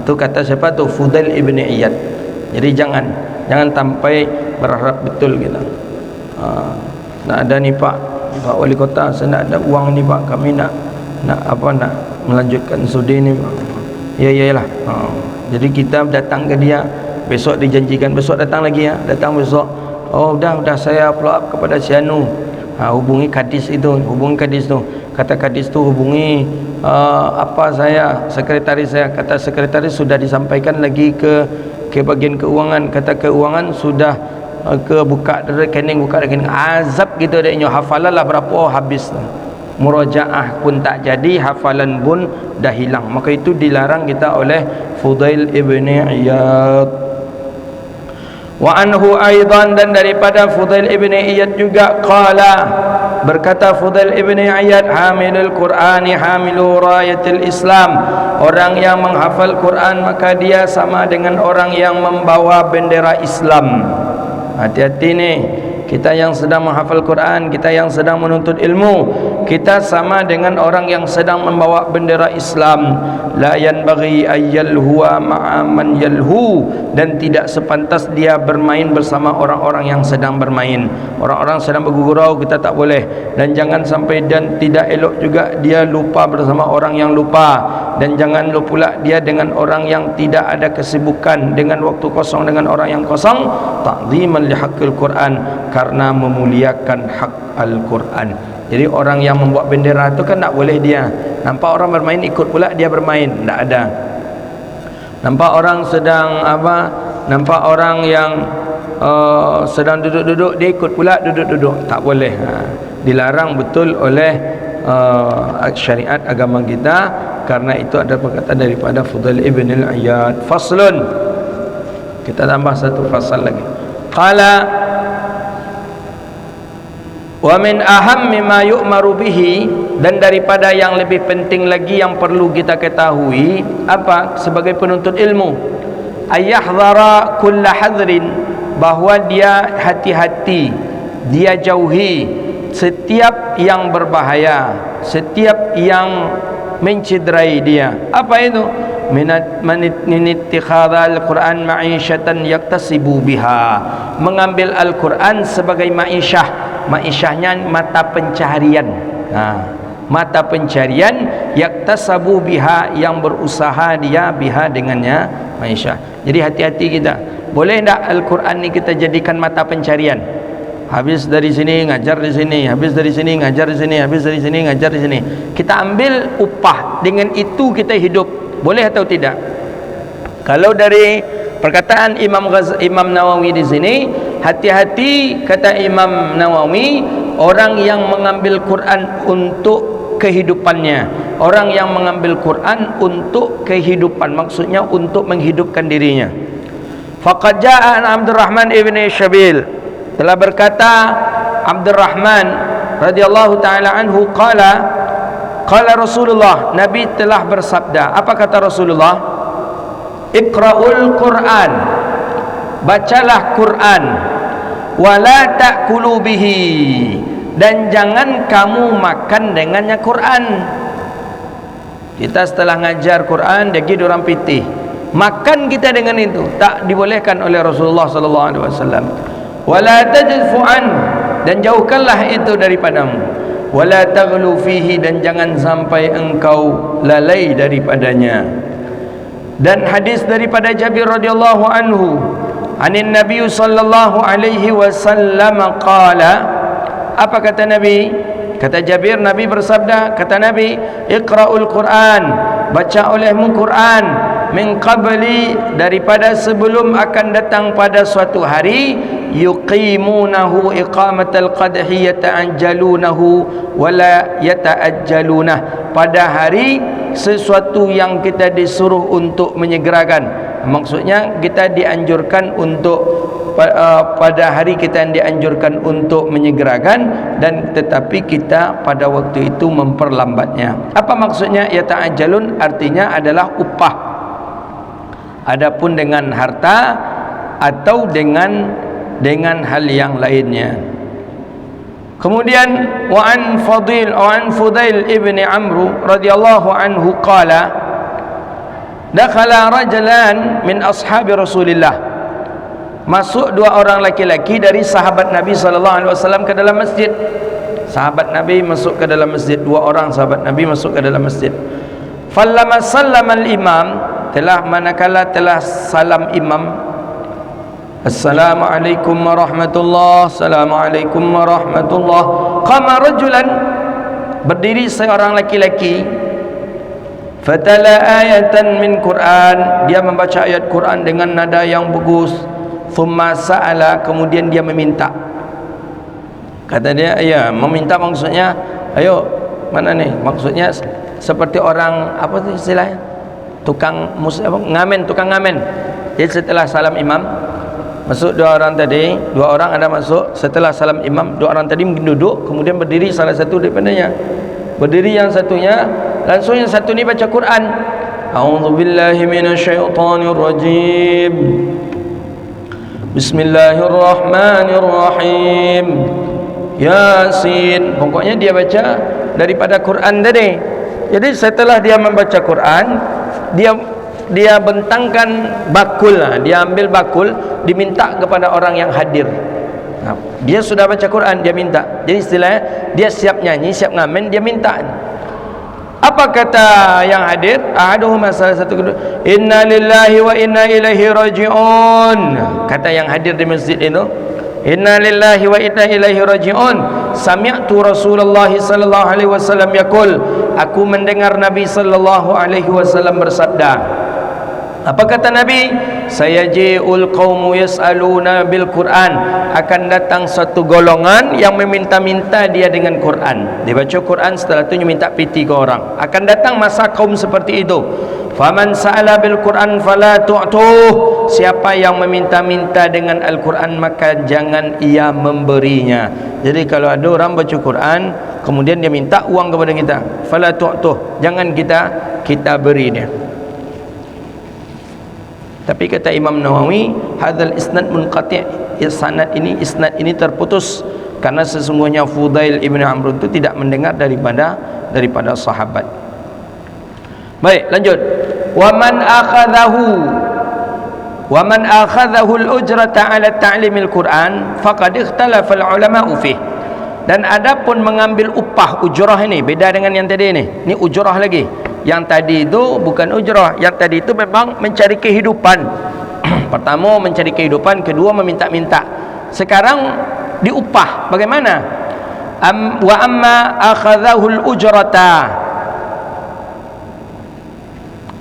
[SPEAKER 1] Tu kata siapa tu? Fudail ibn Iyad. Jadi jangan sampai berharap betul kita. Nak ada ni Pak Wali Kota, saya nak ada uang ni Pak, kami nak melanjutkan sudi ni Pak. Yalah. Jadi kita datang ke dia, besok dijanjikan, besok datang lagi ya, datang besok. Oh dah saya follow up kepada si Anu. Hubungi kadis tu. Kata kadis tu hubungi sekretaris saya. Kata sekretaris sudah disampaikan lagi ke bagian keuangan. Kata keuangan sudah ke buka rekening. Azab gitu adanya. Hafalan lah berapa habis. Murajaah pun tak jadi, hafalan pun dah hilang. Maka itu dilarang kita oleh Fudail ibn Iyad. Wa anhu aidan, dan daripada Fudail ibn Iyad juga, qala, berkata Fudail ibn Iyad, hamilul Qur'ani hamilu rayatil Islam. Orang yang menghafal Quran maka dia sama dengan orang yang membawa bendera Islam. Hati-hati nih, kita yang sedang menghafal Quran, kita yang sedang menuntut ilmu, kita sama dengan orang yang sedang membawa bendera Islam. La yanbaghi ayyalhuwa ma'a man yalhu, dan tidak sepantas dia bermain bersama orang-orang yang sedang bermain. Orang-orang sedang bergurau, kita tak boleh. Dan jangan sampai, dan tidak elok juga dia lupa bersama orang yang lupa. Dan jangan pula dia dengan orang yang tidak ada kesibukan, dengan waktu kosong dengan orang yang kosong. Ta'ziman li haqqil Quran, karena memuliakan hak Al-Quran. Jadi orang yang membuat bendera tu kan tak boleh dia. Nampak orang bermain ikut pula dia bermain, tak ada. Nampak orang sedang nampak orang yang sedang duduk-duduk, dia ikut pula duduk-duduk, tak boleh. Dilarang betul oleh syariat agama kita. Karena itu ada perkataan daripada Fudail ibn al-Iyad. Faslun, kita tambah satu fasal lagi. Qala wa min ahammi ma yu'maru bihi, dan daripada yang lebih penting lagi yang perlu kita ketahui apa sebagai penuntut ilmu, ayahdhara kulla hadrin, bahwa dia hati-hati, dia jauhi setiap yang berbahaya, setiap yang mencederai dia. Apa itu? Min ittikhadhal Quran ma'isyatan yaktasibu biha, mengambil Al-Quran sebagai ma'isyah. Ma'isyahnya mata pencaharian. Mata pencarian, yaktasabu biha, yang berusaha dia biha dengannya, ma'isyah. Jadi hati-hati kita. Boleh tak Al-Quran ni kita jadikan mata pencarian? Habis dari sini ngajar di sini, habis dari sini ngajar di sini, habis dari sini ngajar di sini. Kita ambil upah, dengan itu kita hidup. Boleh atau tidak? Kalau dari perkataan Imam Nawawi di sini, hati-hati, kata Imam Nawawi, orang yang mengambil Quran untuk kehidupannya, orang yang mengambil Quran untuk kehidupan, maksudnya untuk menghidupkan dirinya. Faqad jaa an Abdurrahman ibn Syabil, telah berkata Abdurrahman radhiyallahu taala anhu, qala Rasulullah, Nabi telah bersabda. Apa kata Rasulullah? Iqra'ul Quran, bacalah Quran, wala ta'kulu bihi, dan jangan kamu makan dengannya Quran. Kita setelah ngajar Quran, dia pergi orang pitih, makan kita dengan itu, tak dibolehkan oleh Rasulullah sallallahu alaihi wasallam. Wala tajfu an, dan jauhkanlah itu daripadamu. Wala taghlu fihi, dan jangan sampai engkau lalai daripadanya. Dan hadis daripada Jabir radhiyallahu anhu, anin Nabi sallallahu alaihi wasallam qala, apa kata Nabi? Kata Jabir, Nabi bersabda, kata Nabi, iqra'ul Quran, baca olehmu Quran, min qabli, daripada sebelum akan datang pada suatu hari, yuqimunahu iqamatal qadhi yata'ajjalunahu wala yata'ajjalunah, pada hari sesuatu yang kita disuruh untuk menyegerakan. Maksudnya kita dianjurkan untuk pada hari kita yang dianjurkan untuk menyegerakan, dan tetapi kita pada waktu itu memperlambatnya. Apa maksudnya yata'ajjalun? Artinya adalah upah. Adapun dengan harta atau dengan hal yang lainnya. Kemudian wa an Fudail ibni Amr radhiyallahu anhu qala dakhala rajulan min ashabi Rasulillah, masuk dua orang laki-laki dari sahabat Nabi sallallahu alaihi wasallam ke dalam masjid. Sahabat Nabi masuk ke dalam masjid, dua orang sahabat Nabi masuk ke dalam masjid. Falamma sallama al-imam, manakala telah salam imam, Assalamualaikum warahmatullahi, Assalamualaikum warahmatullahi, qama rajulan, berdiri seorang laki-laki, fatala ayatan min Quran, dia membaca ayat Quran dengan nada yang bagus. Thumma sa'ala, kemudian dia meminta. Kata dia, ya, meminta maksudnya, ayo, mana nih? Maksudnya seperti orang, apa tu istilahnya? Tukang ngamen, tukang ngamen. Jadi setelah salam imam, masuk dua orang tadi, dua orang ada masuk. Setelah salam imam, dua orang tadi duduk, kemudian berdiri salah satu daripadanya. Berdiri yang satunya, langsung yang satu ni baca Quran. A'udzubillahi minasyaitonir rajim. Bismillahirrahmanirrahim. Yasin. Pokoknya dia baca daripada Quran tadi. Jadi setelah dia membaca Quran, dia bentangkan bakul, dia ambil bakul, diminta kepada orang yang hadir. Dia sudah baca Quran, dia minta. Jadi istilahnya dia siap nyanyi, siap ngamen, dia minta. Apa kata yang hadir? Ahaduhuma, salah satu kedua, inna lillahi wa inna ilaihi raji'un. Kata yang hadir di masjid itu, inna lillahi wa inna ilaihi raji'un. Sami'tu Rasulullah sallallahu alaihi wasallam yaqul, aku mendengar Nabi sallallahu alaihi wasallam bersabda. Apa kata Nabi? Sayaji'ul qaumu yas'aluna bil Quran, akan datang satu golongan yang meminta-minta dia dengan Quran. Dia baca Quran, setelah itu dia minta piti ke orang. Akan datang masa kaum seperti itu. Faman sa'ala bil Quran fala tu'tuh, siapa yang meminta-minta dengan Al-Quran maka jangan ia memberinya. Jadi kalau ada orang baca Quran kemudian dia minta uang kepada kita, fala tu'tuh, jangan kita beri dia. Tapi kata Imam Nawawi, hadzal isnad munqati', isnad ini terputus karena sesungguhnya Fudail ibn Amr itu tidak mendengar daripada sahabat. Baik, lanjut. Wa man akhadhahu al-ujrata 'ala ta'limil Quran faqad ikhtalafa al-ulama'u fih. Dan adapun mengambil upah, ujrah ini beda dengan yang tadi ini. Ini ujrah lagi. Yang tadi itu bukan ujrah, yang tadi itu memang mencari kehidupan. Pertama mencari kehidupan, kedua meminta-minta. Sekarang diupah. Bagaimana? Wa amma akhadhahu al-ujrata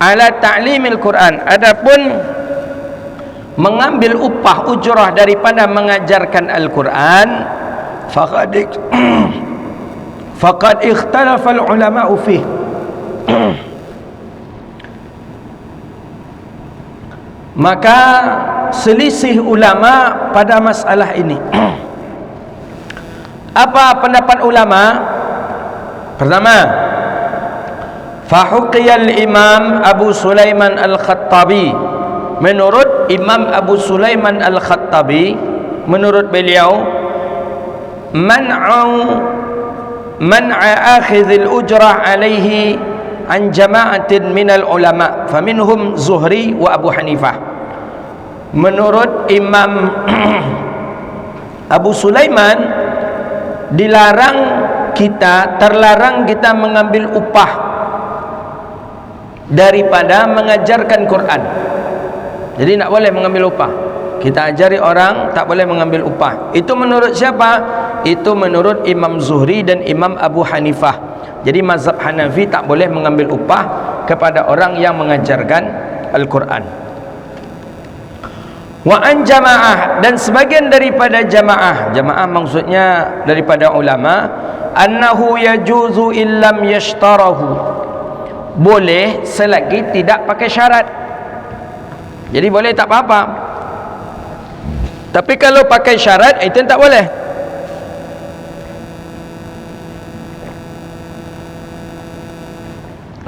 [SPEAKER 1] ala ta'limil Quran. Adapun mengambil upah ujrah daripada mengajarkan Al-Quran, faqad ikhtalafa al-ulama'u fih. Maka selisih ulama pada masalah ini. Apa pendapat ulama? Pertama, fahuqiyal imam Abu Sulaiman al-Khattabi, menurut Imam Abu Sulaiman al-Khattabi, menurut beliau, man'a akhidhil ujrah alaihi an jama'atin minal ulama faminhum Zuhri wa Abu Hanifah. Menurut Imam Abu Sulaiman, terlarang kita mengambil upah daripada mengajarkan Quran. Jadi tak boleh mengambil upah. Kita ajari orang, tak boleh mengambil upah. Itu menurut siapa? Itu menurut Imam Zuhri dan Imam Abu Hanifah. Jadi mazhab Hanafi tak boleh mengambil upah kepada orang yang mengajarkan Al-Quran. Wa an jamaah, dan sebagian daripada jamaah maksudnya daripada ulama, annahu yajuzu illam yashtarahu, boleh selagi tidak pakai syarat. Jadi boleh tak apa-apa. Tapi kalau pakai syarat itu tak boleh.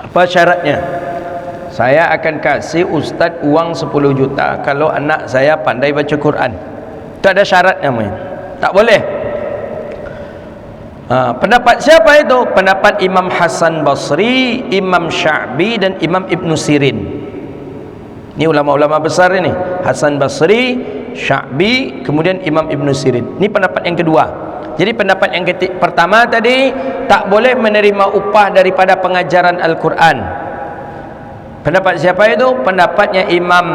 [SPEAKER 1] Apa syaratnya? Saya akan kasih ustaz uang 10 juta kalau anak saya pandai baca Quran. Tak ada syarat namanya. Tak boleh. Pendapat siapa itu? Pendapat Imam Hasan Basri, Imam Sya'bi dan Imam Ibn Sirin. Ini ulama-ulama besar ini. Hasan Basri, Sya'bi, kemudian Imam Ibn Sirin. Ini pendapat yang kedua. Jadi pendapat yang pertama tadi, tak boleh menerima upah daripada pengajaran Al-Quran. Pendapat siapa itu? Pendapatnya Imam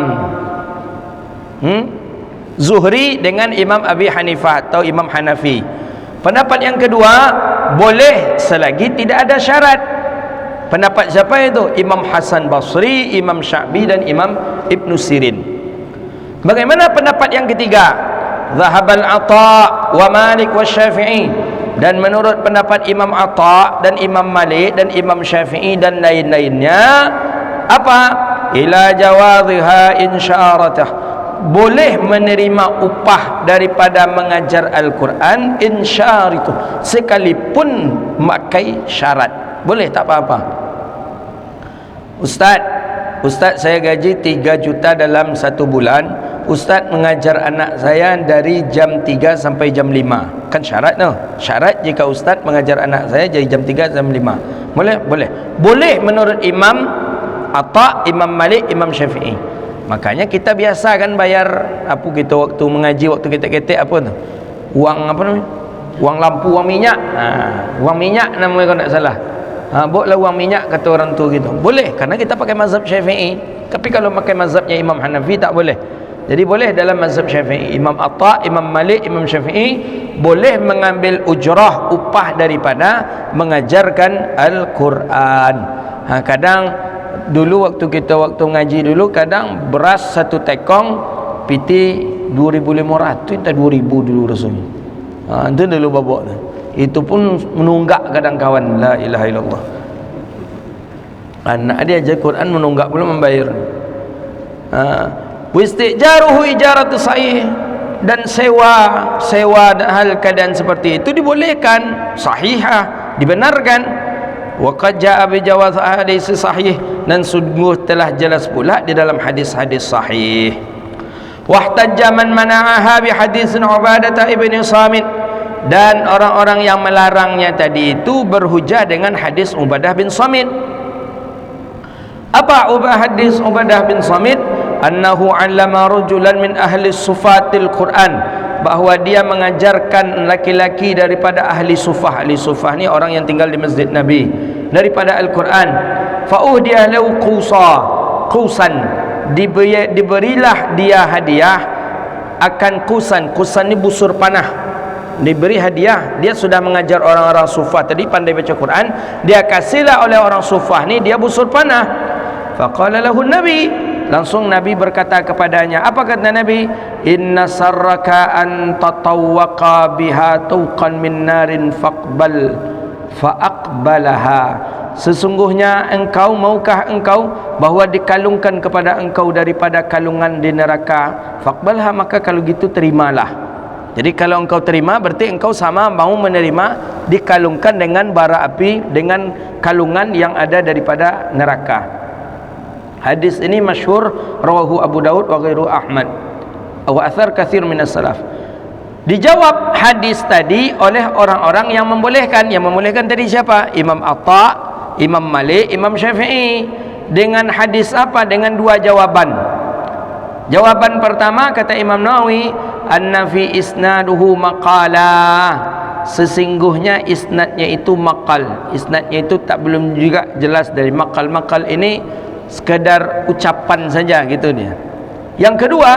[SPEAKER 1] Zuhri dengan Imam Abi Hanifah atau Imam Hanafi. Pendapat yang kedua, boleh selagi tidak ada syarat. Pendapat siapa itu? Imam Hasan Basri, Imam Sya'bi dan Imam Ibn Sirin. Bagaimana pendapat yang ketiga? Zahabal Ata wa Malik wa Syafi'i. Dan menurut pendapat Imam Ata dan Imam Malik dan Imam Syafi'i dan lain-lainnya, apa? Ila jawaziha insya'aratah, boleh menerima upah daripada mengajar Al-Quran insya'aritu, sekalipun memakai syarat. Boleh, tak apa-apa. Ustaz saya gaji 3 juta dalam 1 bulan. Ustaz mengajar anak saya dari jam 3 sampai jam 5. Kan syarat tu. Syarat jika ustaz mengajar anak saya dari jam 3 sampai jam 5. Boleh? Boleh. Boleh menurut Imam Ata, Imam Malik, Imam Syafi'i. Makanya kita biasa kan bayar apa kita waktu mengaji, waktu ketek-ketek apa tu? Uang apa namanya? Uang lampu, uang minyak. Uang minyak namanya kalau tak salah. Buatlah uang minyak kata orang tu gitu. Boleh karena kita pakai mazhab Syafi'i. Tapi kalau pakai mazhabnya Imam Hanafi tak boleh. Jadi boleh dalam mazhab Syafi'i. Imam Atta, Imam Malik, Imam Syafi'i boleh mengambil ujrah, upah daripada mengajarkan Al-Quran. Kadang dulu waktu ngaji dulu, kadang beras 1 tekong piti 2.500 entah 2.000 dulu rasanya. Itu dulu babak tu. Itu pun menunggak kadang kawan. La ilaha illallah. Anak dia ajar Quran menunggak belum membayar. Wistijaruhu ijaratu sahih, dan sewa hal keadaan seperti itu dibolehkan, sahihah, dibenarkan. Wa qad jaa bi jawaz hadis sahih, dan sungguh telah jelas pula di dalam hadis-hadis sahih. Wahtajja man mana'aha bi hadis Ubadah ibn Samit, dan orang-orang yang melarangnya tadi itu berhujah dengan hadis Ubadah bin Samit. Apa hadis Ubadah bin Samit? Annahu 'allama rajulan min ahli sufatil Quran, bahwa dia mengajarkan laki-laki daripada ahli sufah. Ahli sufah ni orang yang tinggal di masjid Nabi, daripada Al-Quran. Fa'uhdiyah lahu qusan, diberilah dia hadiah akan qusan. Qusan ni busur panah. Diberi hadiah, dia sudah mengajar orang-orang sufah tadi pandai baca Quran, dia kasihlah oleh orang sufah ni dia busur panah. Faqala lahu Nabi, langsung Nabi berkata kepadanya, apa kata Nabi? Inna sarraka an tatawwaqa biha tuqan min narin fa'aqbalaha. Sesungguhnya maukah engkau bahwa dikalungkan kepada engkau daripada kalungan di neraka? Faqbalha, maka kalau gitu terimalah. Jadi kalau engkau terima, berarti engkau sama mau menerima dikalungkan dengan bara api, dengan kalungan yang ada daripada neraka. Hadis ini masyhur, rawahu Abu Daud wa ghairu Ahmad wa athar katsir minas salaf. Dijawab hadis tadi oleh orang-orang yang membolehkan. Yang membolehkan tadi siapa? Imam Atta, Imam Malik, Imam Syafi'i. Dengan hadis apa? Dengan 2 jawaban. Jawaban pertama kata Imam Nawawi, anna fi isnaduhu maqalah, sesungguhnya isnadnya itu maqal. Isnadnya itu belum juga jelas dari maqal. Maqal ini sekadar ucapan saja gitu dia. Yang kedua,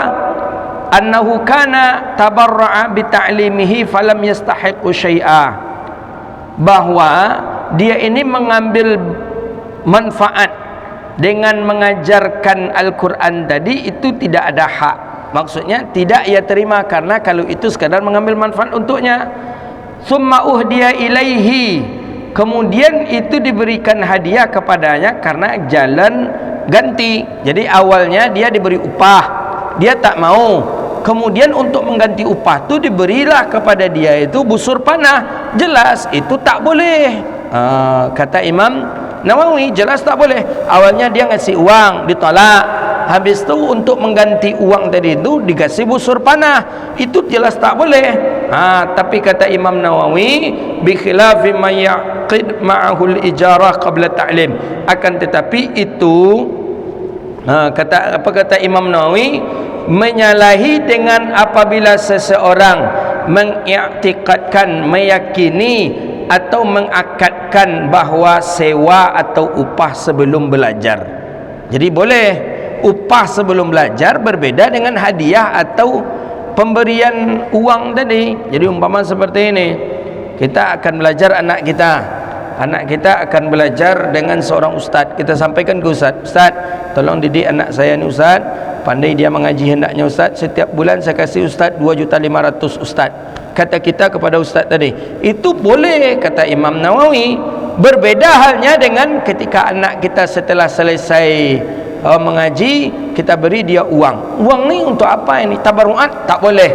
[SPEAKER 1] annahu kana tabarra'a bi ta'limihi falam yastahiqu syai'a, bahwa dia ini mengambil manfaat dengan mengajarkan Al-Quran tadi itu tidak ada hak. Maksudnya tidak ia terima, karena kalau itu sekadar mengambil manfaat untuknya. Summa uhdiya ilaihi, kemudian itu diberikan hadiah kepadanya karena jalan ganti. Jadi awalnya dia diberi upah, dia tak mau, kemudian untuk mengganti upah tu diberilah kepada dia itu busur panah, jelas itu tak boleh. Kata Imam Nawawi, jelas tak boleh. Awalnya dia ngasih uang, ditolak, habis tu untuk mengganti uang tadi itu dikasih busur panah, itu jelas tak boleh. Tapi kata Imam Nawawi, bi khilafi ma yaqid ma'ahu al-ijarah qabla ta'lim, akan tetapi itu kata Imam Nawawi, menyalahi dengan apabila seseorang mengiktikadkan, meyakini atau mengakadkan bahawa sewa atau upah sebelum belajar. Jadi boleh upah sebelum belajar berbeda dengan hadiah atau pemberian uang tadi. Jadi umpama seperti ini, kita akan belajar anak kita akan belajar dengan seorang ustaz. Kita sampaikan ke ustaz, "Ustaz, tolong didik anak saya ni ustaz, pandai dia mengaji hendaknya ustaz, setiap bulan saya kasih ustaz 2.500.000 ustaz." Kata kita kepada ustaz tadi, itu boleh kata Imam Nawawi. Berbeda halnya dengan ketika anak kita setelah selesai mengaji, kita beri dia uang. Uang ni untuk apa ini? Tabarruat? Tak boleh.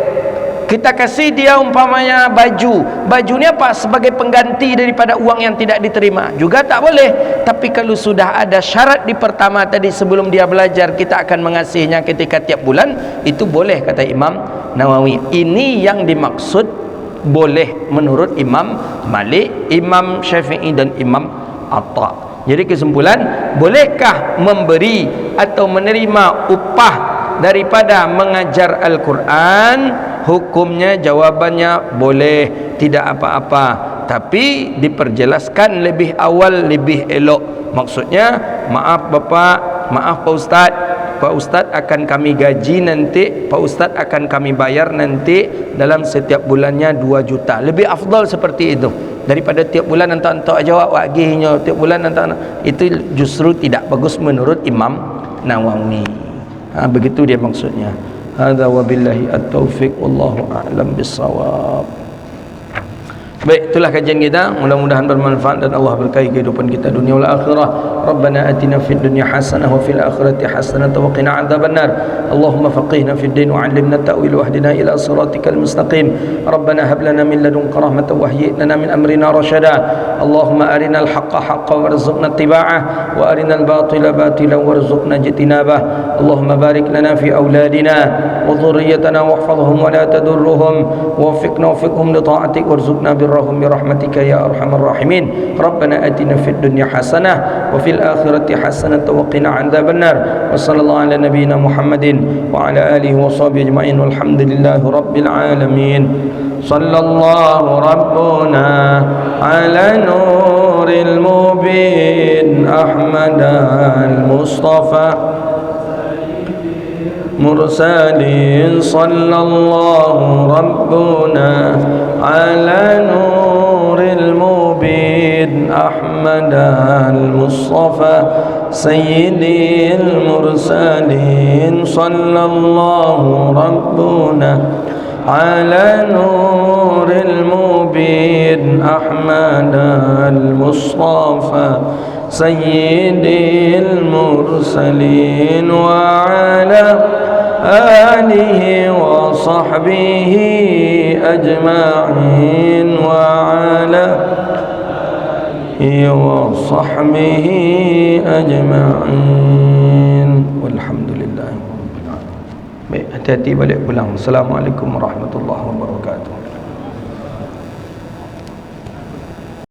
[SPEAKER 1] Kita kasih dia umpamanya baju ni apa? Sebagai pengganti daripada uang yang tidak diterima, juga tak boleh. Tapi kalau sudah ada syarat di pertama tadi, sebelum dia belajar kita akan mengasihinya ketika tiap bulan, itu boleh kata Imam Nawawi. Ini yang dimaksud boleh menurut Imam Malik, Imam Syafi'i dan Imam Atta. Jadi kesimpulan, bolehkah memberi atau menerima upah daripada mengajar Al-Quran? Hukumnya, jawabannya boleh, tidak apa-apa, tapi diperjelaskan lebih awal, lebih elok. Maksudnya, maaf Bapak, maaf Pak Ustaz, Pak Ustaz akan kami gaji nanti, Pak Ustaz akan kami bayar nanti dalam setiap bulannya 2 juta. Lebih afdal seperti itu daripada tiap bulan entak-entak jawab waginya, tiap bulan entak. Itu justru tidak bagus menurut Imam Nawawi. Begitu dia maksudnya. Hadza wabillahi at-taufiq, wallahu a'lam bis-shawab. Baik, itulah kajian kita, mudah-mudahan bermanfaat dan Allah berkahi kehidupan kita dunia wal akhirah. Rabbana atina fid dunya hasanah wa fil akhirati hasanah wa qina adzabannar. Allahumma faqihna fid din wa 'allimna ta'wil wa hdina ila siratikal mustaqim. Rabbana hab lana min ladunka rahmatan wa hayyi lana min amrina rashada. Allahumma arinal haqqa haqqan warzuqna ittiba'ah wa arinal batila batilan warzuqna ijtinabah. Allahumma barik lana fi auladina wa dhurriyyatina wahfazhum wa la tadurruhum waffiqna waffiqhum li ta'atik warzuqna birrahum birahmatika ya arhamar rahimin. Rabbana atina fid dunya hasanah wa fil akhirati hasanah wa qina adzabannar. Wa sallallahu ala nabiyyina Muhammadin wa ala alihi wa sahbihi ajma'in walhamdulillahi rabbil alamin. Sallallahu rabbuna ala nuril mubin Ahmad al-Mustafa mursalin. Sallallahu rabbuna ala nuril mubin Ahmad al-Mustafa sayyidil mursalin. Sallallahu rabbuna ala nuril mubin Ahmad al-Mustafa sayyidil mursalin wa ala alihi wa sahbihi ajma'in wa ala alihi wa sahbihi ajma'in walhamdulillahi rabbil alamin. Baik, hati-hati balik pulang. Assalamualaikum warahmatullahi wabarakatuh.